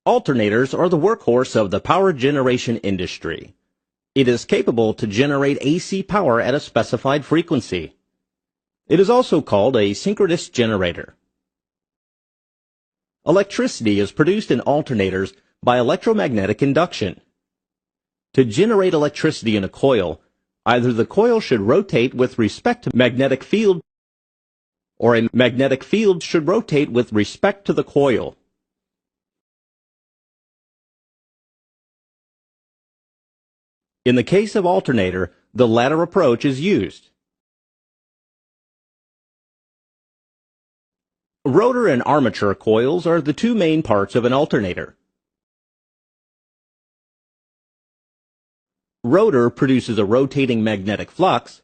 Alternators are the workhorse of the power generation industry. It is capable to generate AC power at a specified frequency. It is also called a synchronous generator. Electricity is produced in alternators by electromagnetic induction. To generate electricity in a coil, either the coil should rotate with respect to magnetic field, or a magnetic field should rotate with respect to the coil. In the case of alternator, the latter approach is used. Rotor and armature coils are the two main parts of an alternator. Rotor produces a rotating magnetic flux.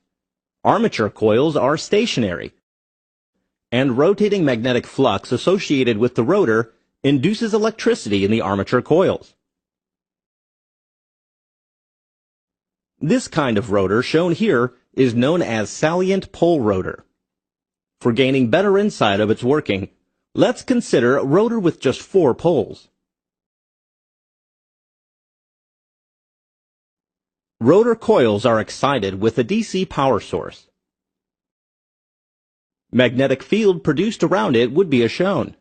Armature coils are stationary, and rotating magnetic flux associated with the rotor induces electricity in the armature coils. This kind of rotor shown here is known as salient pole rotor. For gaining better insight of its working, let's consider a rotor with just 4 poles. Rotor coils are excited with a DC power source. Magnetic field produced around it would be as shown.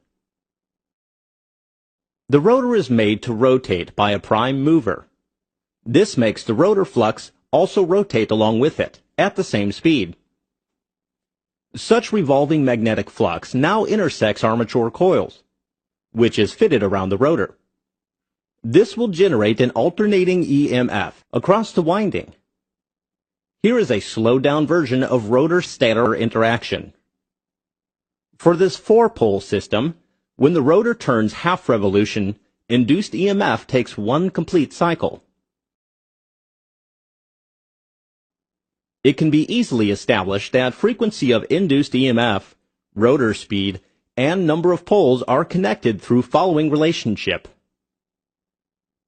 The rotor is made to rotate by a prime mover. This makes the rotor flux also rotate along with it, at the same speed. Such revolving magnetic flux now intersects armature coils, which is fitted around the rotor. This will generate an alternating EMF across the winding. Here is a slowed-down version of rotor-stator interaction. For this 4-pole system, when the rotor turns half revolution, induced EMF takes 1 complete cycle. It can be easily established that frequency of induced EMF, rotor speed, and number of poles are connected through following relationship.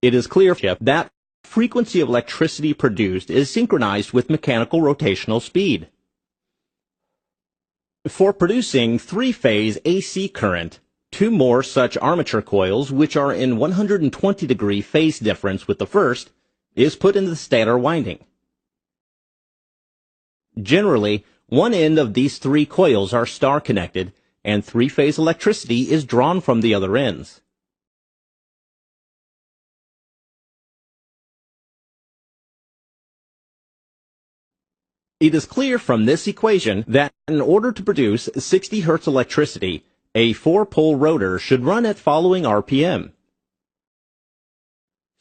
It is clear that frequency of electricity produced is synchronized with mechanical rotational speed. For producing 3-phase AC current, 2 more such armature coils, which are in 120-degree phase difference with the first, is put into the stator winding. Generally, one end of these 3 coils are star-connected, and 3-phase electricity is drawn from the other ends. It is clear from this equation that in order to produce 60 Hz electricity, a 4-pole rotor should run at following RPM.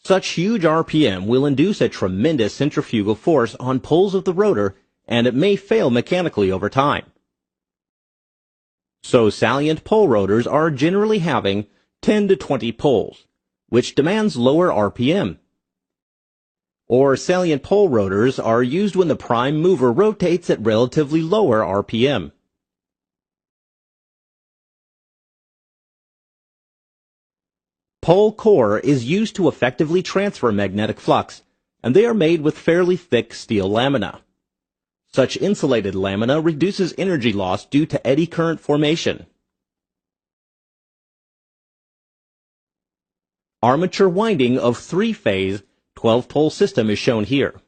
Such huge RPM will induce a tremendous centrifugal force on poles of the rotor, and it may fail mechanically over time. So salient pole rotors are generally having 10 to 20 poles, which demands lower RPM. Or salient pole rotors are used when the prime mover rotates at relatively lower RPM. Pole core is used to effectively transfer magnetic flux, and they are made with fairly thick steel lamina. Such insulated lamina reduces energy loss due to eddy current formation. Armature winding of 3-phase, 12-pole system is shown here.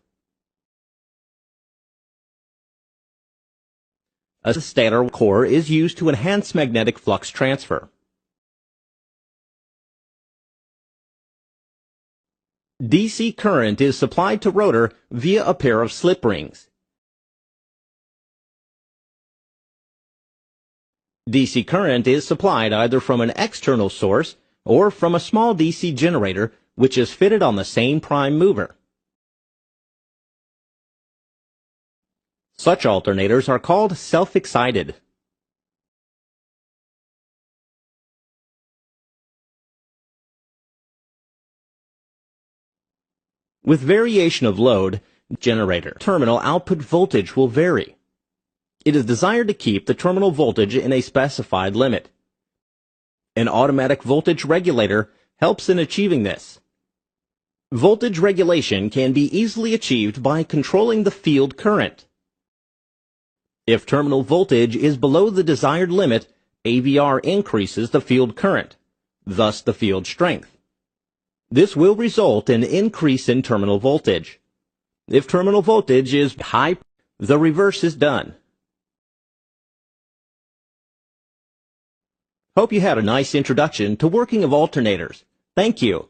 A stator core is used to enhance magnetic flux transfer. DC current is supplied to rotor via a pair of slip rings. DC current is supplied either from an external source or from a small DC generator which is fitted on the same prime mover. Such alternators are called self-excited. With variation of load, generator terminal output voltage will vary. It is desired to keep the terminal voltage in a specified limit. An automatic voltage regulator helps in achieving this. Voltage regulation can be easily achieved by controlling the field current. If terminal voltage is below the desired limit, AVR increases the field current, thus the field strength, This will result in increase in terminal voltage. If terminal voltage is high, the reverse is done. Hope you had a nice introduction to working of alternators. Thank you.